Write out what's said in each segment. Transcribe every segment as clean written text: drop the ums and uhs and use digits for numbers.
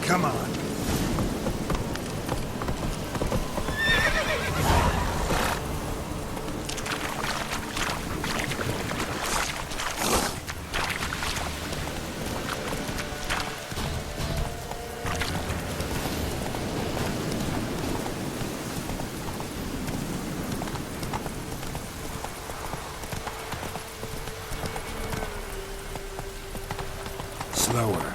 Come on. Slower.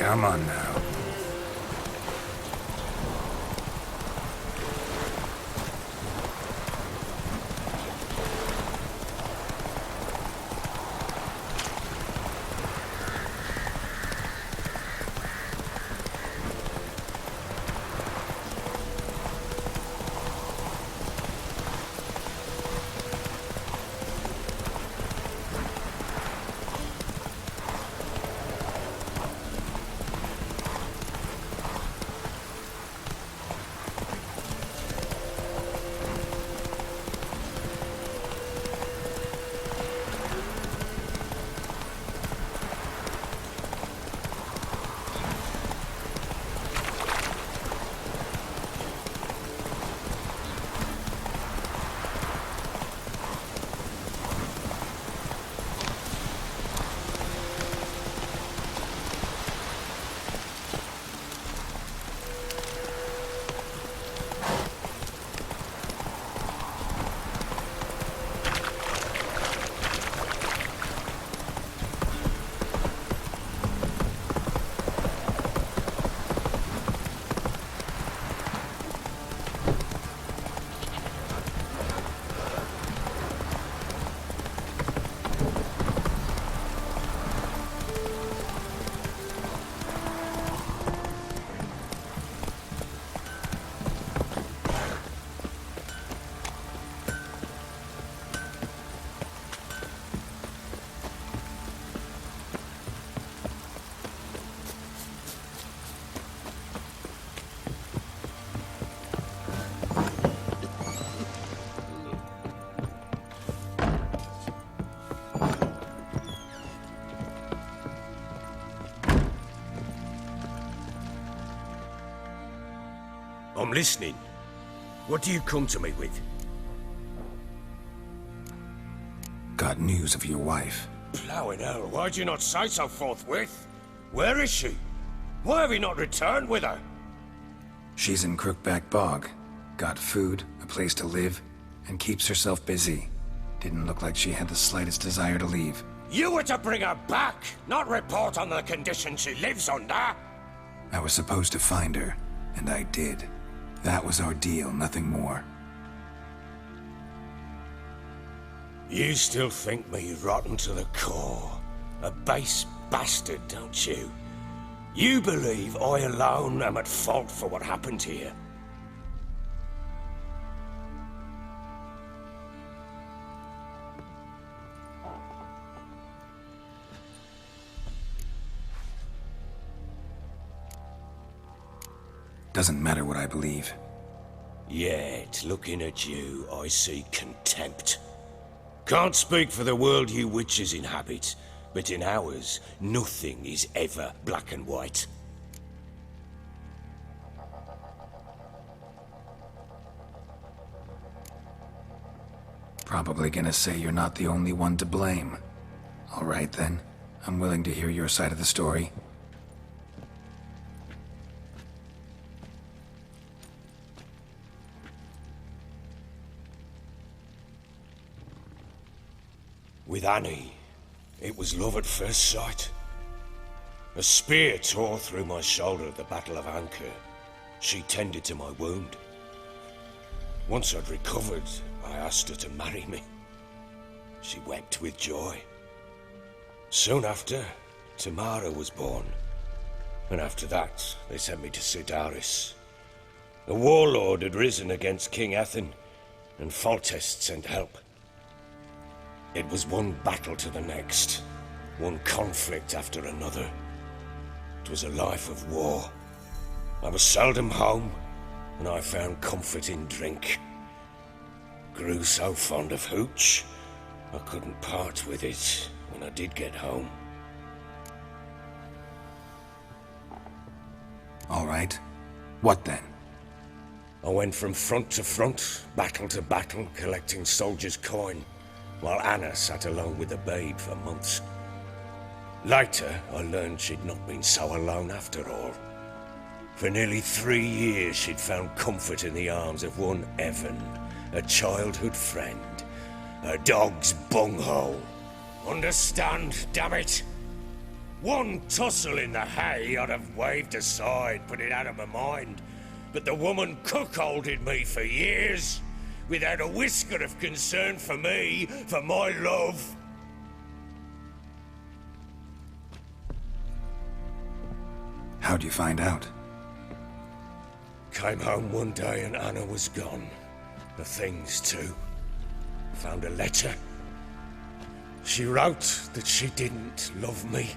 Come on now. I'm listening. What do you come to me with? Got news of your wife. Plowing hell, why'd you not say so forthwith? Where is she? Why have you not returned with her? She's in Crookback Bog. Got food, a place to live, and keeps herself busy. Didn't look like she had the slightest desire to leave. You were to bring her back, not report on the conditions she lives under. I was supposed to find her, and I did. That was our deal, nothing more. You still think me rotten to the core. A base bastard, don't you? You believe I alone am at fault for what happened here. Doesn't matter what I believe. Yet, looking at you, I see contempt. Can't speak for the world you witches inhabit, But in ours, nothing is ever black and white. Probably gonna say you're not the only one to blame. All right then, I'm willing to hear your side of the story. With Annie, it was love at first sight. A spear tore through my shoulder at the Battle of Anchor. She tended to my wound. Once I'd recovered, I asked her to marry me. She wept with joy. Soon after, Tamara was born. And after that, they sent me to Sidaris. A warlord had risen against King Ethan, and Foltest sent help. It was one battle to the next, one conflict after another. It was a life of war. I was seldom home, and I found comfort in drink. Grew so fond of hooch, I couldn't part with it when I did get home. All right. What then? I went from front to front, battle to battle, collecting soldiers' coin, while Anna sat alone with the babe for months. Later, I learned she'd not been so alone after all. For nearly 3 years, she'd found comfort in the arms of one Evan, a childhood friend, a dog's bunghole. Understand, damn it? One tussle in the hay I'd have waved aside, put it out of my mind. But the woman cuckolded me for years, without a whisker of concern for me, for my love. How'd you find out? Came home one day and Anna was gone. The things too. Found a letter. She wrote that she didn't love me.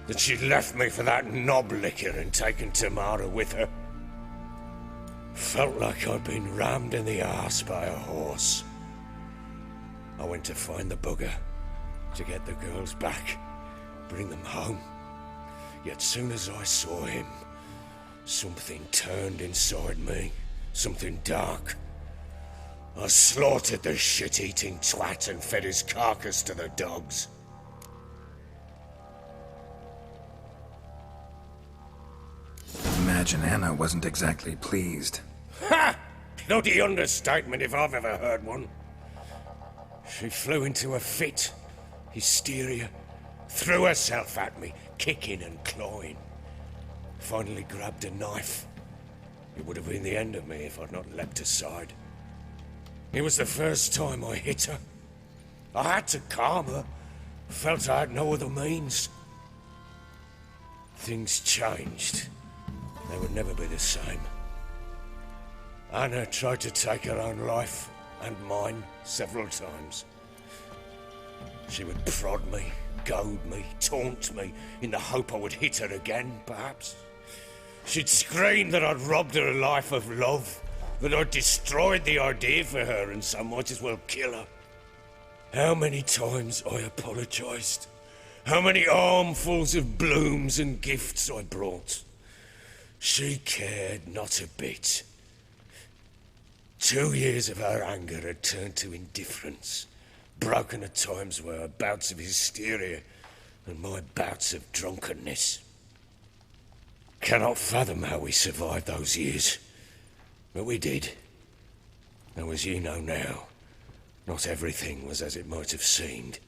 That she'd left me for that knob licker and taken Tamara with her. Felt like I'd been rammed in the arse by a horse. I went to find the bugger, to get the girls back, bring them home. Yet soon as I saw him, something turned inside me, something dark. I slaughtered the shit-eating twat and fed his carcass to the dogs. Imagine Anna wasn't exactly pleased. Ha! Bloody understatement if I've ever heard one. She flew into a fit, hysteria, threw herself at me, kicking and clawing. Finally grabbed a knife. It would have been the end of me if I'd not leapt aside. It was the first time I hit her. I had to calm her. Felt I had no other means. Things changed. They would never be the same. Anna tried to take her own life, and mine, several times. She would prod me, goad me, taunt me, in the hope I would hit her again, perhaps. She'd scream that I'd robbed her life of love, that I'd destroyed the idea for her, and so might as well kill her. How many times I apologized. How many armfuls of blooms and gifts I brought. She cared not a bit. 2 years of her anger had turned to indifference, broken at times by her bouts of hysteria and my bouts of drunkenness. Cannot fathom how we survived those years, but we did. Though as you know now, not everything was as it might have seemed.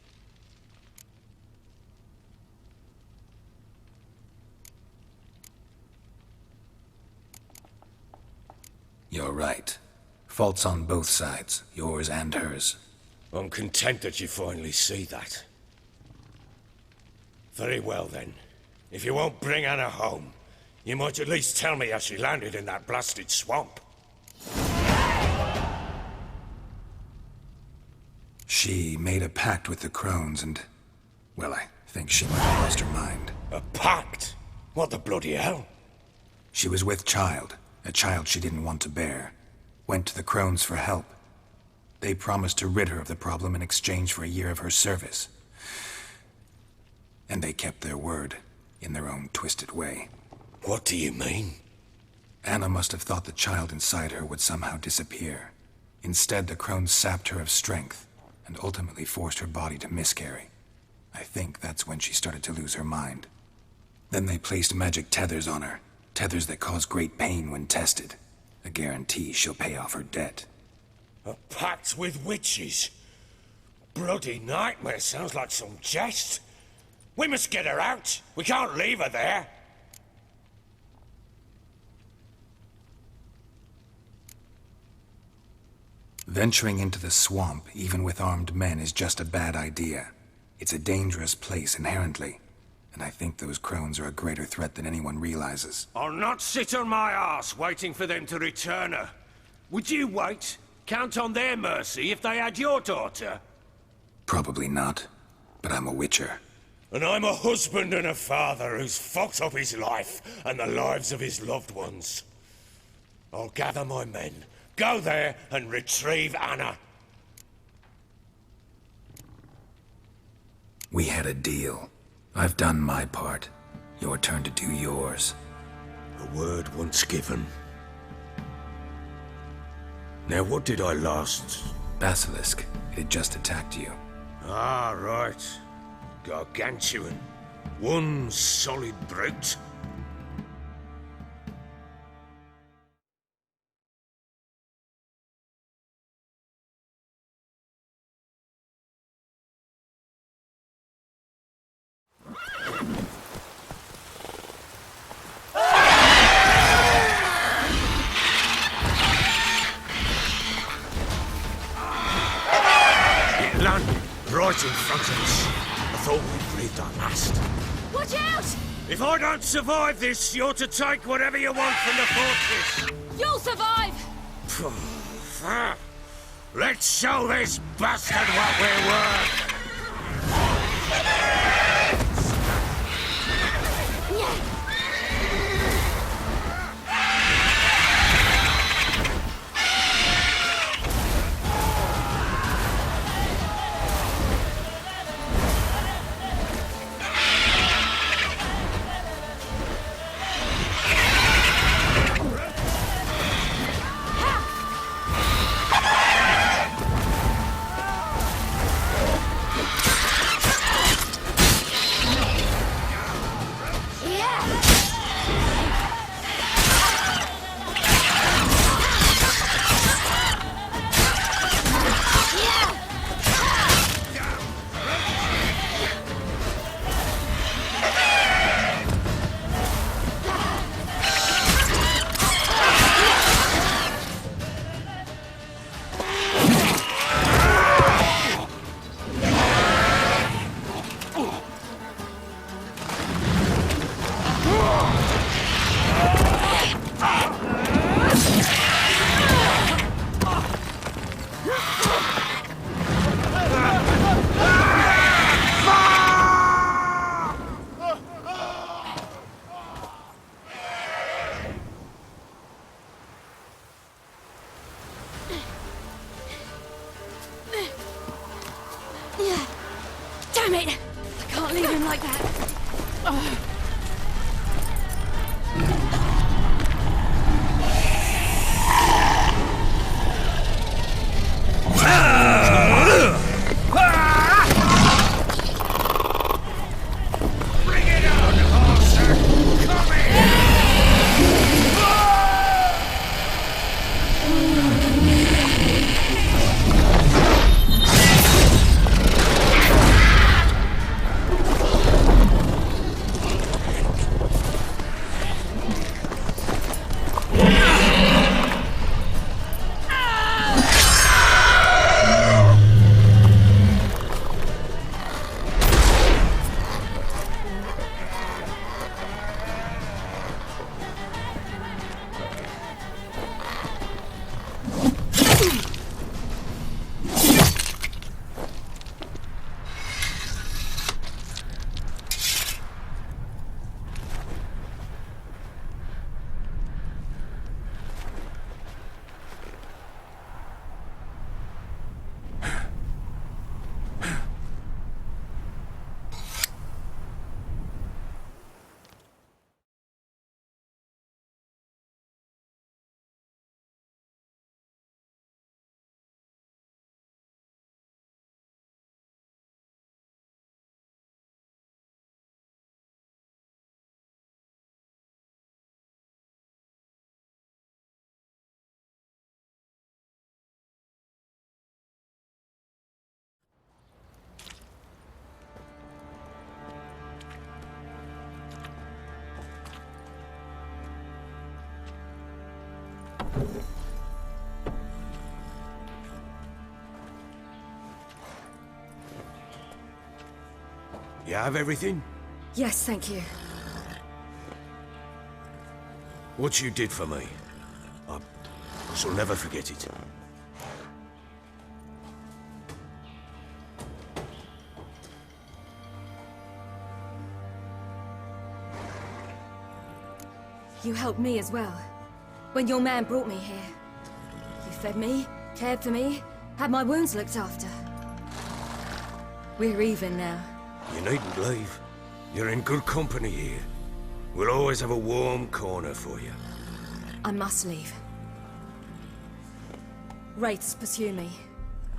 You're right. Faults on both sides, yours and hers. I'm content that you finally see that. Very well then. If you won't bring Anna home, you might at least tell me how she landed in that blasted swamp. She made a pact with the crones and... well, I think she might have lost her mind. A pact? What the bloody hell? She was with child, a child she didn't want to bear. Went to the crones for help. They promised to rid her of the problem in exchange for a year of her service. And they kept their word, in their own twisted way. What do you mean? Anna must have thought the child inside her would somehow disappear. Instead, the crones sapped her of strength, and ultimately forced her body to miscarry. I think that's when she started to lose her mind. Then they placed magic tethers on her, tethers that cause great pain when tested. A guarantee she'll pay off her debt. A pact with witches? Bloody nightmare, sounds like some jest. We must get her out. We can't leave her there. Venturing into the swamp, even with armed men, is just a bad idea. It's a dangerous place inherently, and I think those crones are a greater threat than anyone realizes. I'll not sit on my arse waiting for them to return her. Would you wait? Count on their mercy if they had your daughter? Probably not, but I'm a witcher. And I'm a husband and a father who's fucked up his life and the lives of his loved ones. I'll gather my men, go there and retrieve Anna. We had a deal. I've done my part. Your turn to do yours. A word once given. Now what did I last? Basilisk. It had just attacked you. Ah, right. Gargantuan. One solid brute. It landed right in front of us. I thought we'd breathed our last. Watch out! If I don't survive this, you're to take whatever you want from the fortress. You'll survive! Let's show this bastard what we're worth. Damn it! I can't leave him like that. Oh. You have everything? Yes, thank you. What you did for me, I shall never forget it. You helped me as well. When your man brought me here. You fed me, cared for me, had my wounds looked after. We're even now. You needn't leave. You're in good company here. We'll always have a warm corner for you. I must leave. Wraiths pursue me.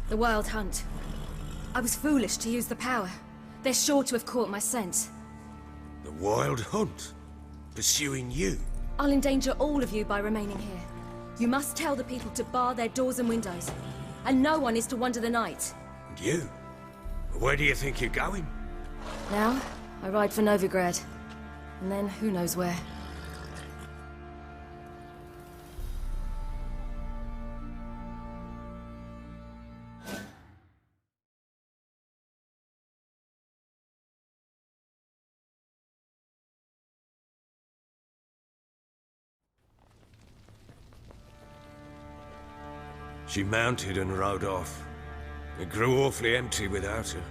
The Wild Hunt. I was foolish to use the power. They're sure to have caught my scent. The Wild Hunt? Pursuing you? I'll endanger all of you by remaining here. You must tell the people to bar their doors and windows. And no one is to wander the night. And you? Where do you think you're going? Now, I ride for Novigrad. And then, who knows where. She mounted and rode off. It grew awfully empty without her.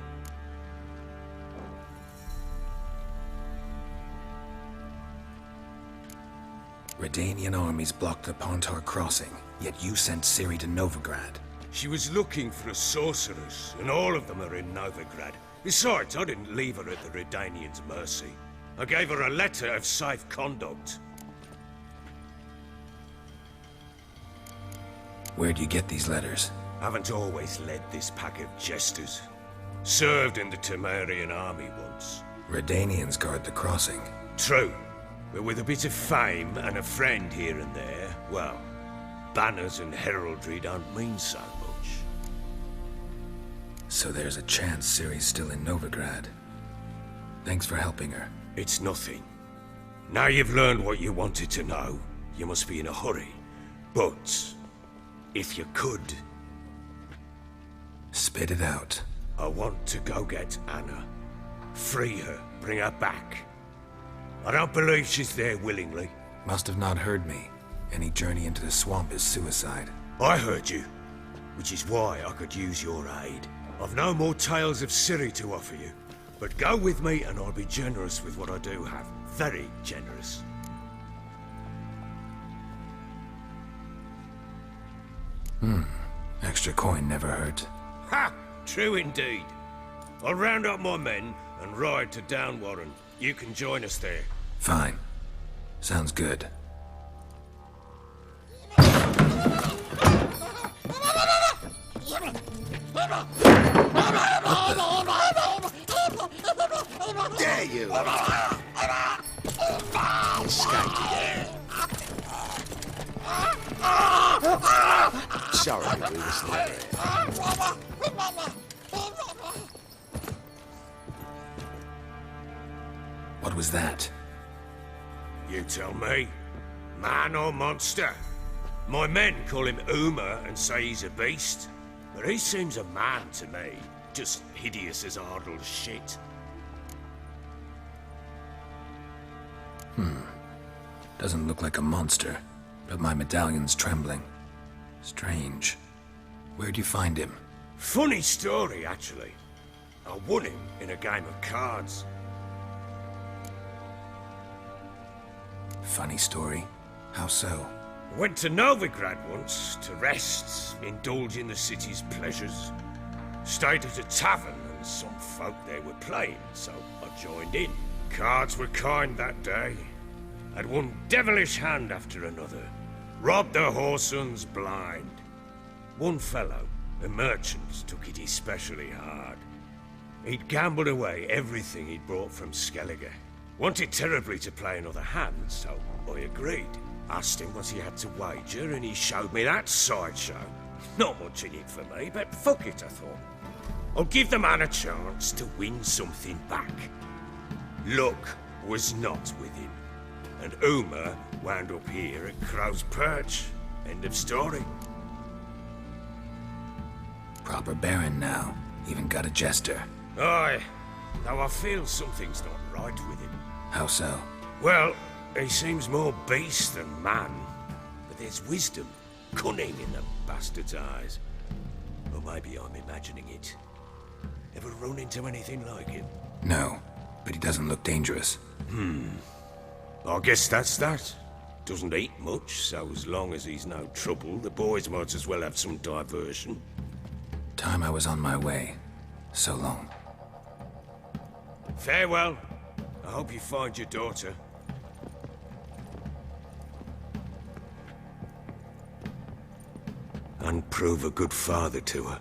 Redanian armies blocked the Pontar crossing, yet you sent Ciri to Novigrad. She was looking for a sorceress, and all of them are in Novigrad. Besides, I didn't leave her at the Redanians' mercy. I gave her a letter of safe conduct. Where'd you get these letters? Haven't always led this pack of jesters. Served in the Temerian army once. Redanians guard the crossing. True. But with a bit of fame and a friend here and there, well, banners and heraldry don't mean so much. So there's a chance Ciri's still in Novigrad. Thanks for helping her. It's nothing. Now you've learned what you wanted to know, you must be in a hurry. But, if you could... Spit it out. I want to go get Anna. Free her, bring her back. I don't believe she's there willingly. Must have not heard me. Any journey into the swamp is suicide. I heard you, which is why I could use your aid. I've no more tales of Ciri to offer you, but go with me and I'll be generous with what I do have. Very generous. Extra coin never hurt. Ha! True indeed. I'll round up my men and ride to Downwarren. You can join us there. Fine. Sounds good. Dare you! Escaped again. Sorry, we were still there. What was that? You tell me. Man or monster? My men call him Uma and say he's a beast. But he seems a man to me. Just hideous as Ardle's shit. Doesn't look like a monster, but my medallion's trembling. Strange. Where'd you find him? Funny story, actually. I won him in a game of cards. Funny story. How so? I went to Novigrad once to rest, indulge in the city's pleasures. Stayed at a tavern and some folk there were playing, so I joined in. Cards were kind that day. Had one devilish hand after another. Robbed the whoresons blind. One fellow, a merchant, took it especially hard. He'd gambled away everything he'd brought from Skellige. Wanted terribly to play another hand, so I agreed. Asked him what he had to wager, and he showed me that sideshow. Not much in it for me, but fuck it, I thought. I'll give the man a chance to win something back. Luck was not with him, and Uma wound up here at Crow's Perch. End of story. Proper Baron now. Even got a jester. Aye. Though I feel something's not right with him. How so? Well, he seems more beast than man. But there's wisdom, cunning in the bastard's eyes. Or maybe I'm imagining it. Ever run into anything like him? No, but he doesn't look dangerous. I guess that's that. Doesn't eat much, so as long as he's no trouble, the boys might as well have some diversion. Time I was on my way. So long. Farewell. I hope you find your daughter. And prove a good father to her.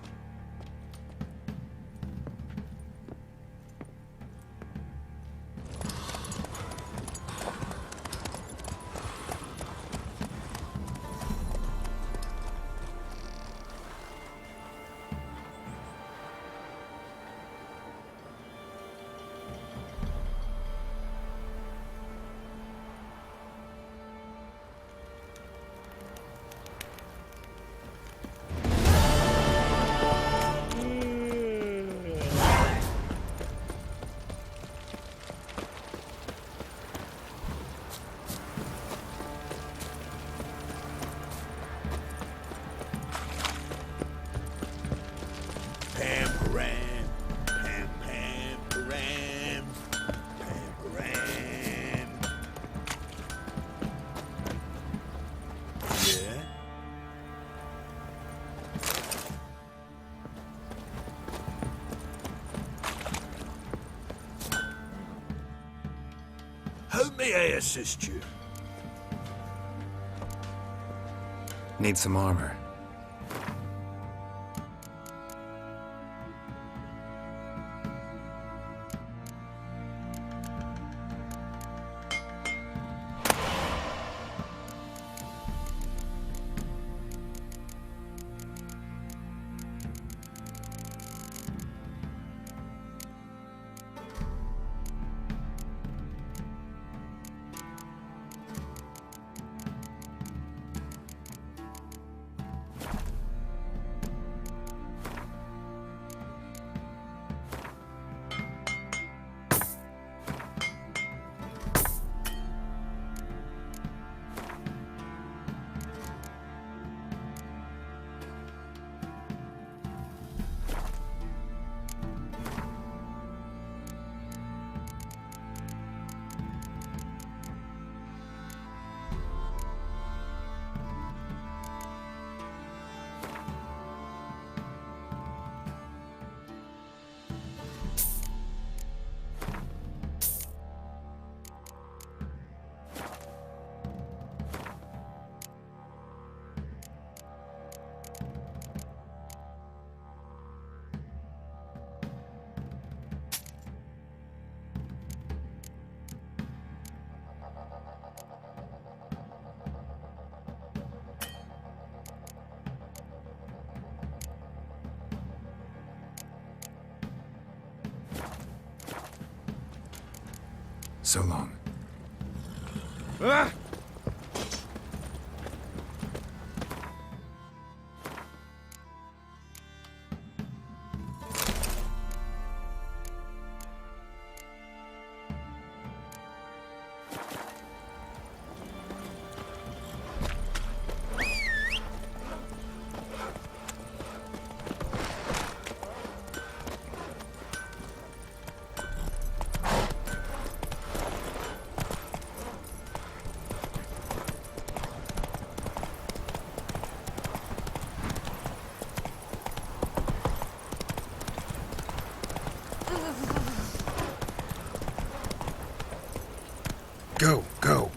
How may I assist you? Need some armor. So long. Ah! Go, go.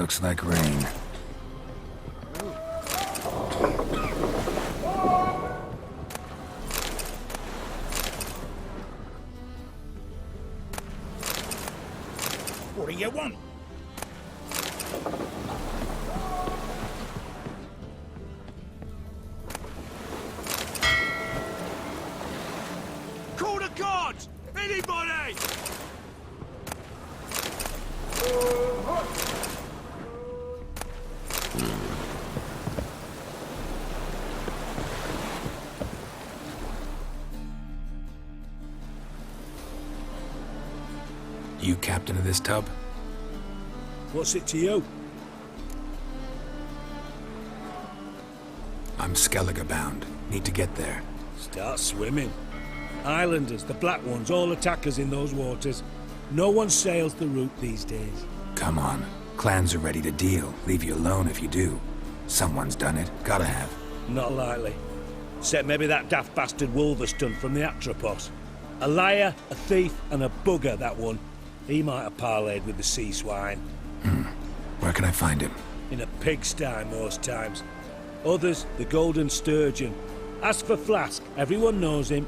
Looks like rain. What do you want? Call the guards! Anybody! You captain of this tub? What's it to you? I'm Skellige bound. Need to get there. Start swimming. Islanders, the Black Ones, all attackers in those waters. No one sails the route these days. Come on. Clans are ready to deal. Leave you alone if you do. Someone's done it. Gotta have. Not likely. Except maybe that daft bastard Wolverston from the Atropos. A liar, a thief, and a bugger, that one. He might have parlayed with the sea swine. Where can I find him? In a pigsty most times. Others, the Golden Sturgeon. As for Flask, everyone knows him.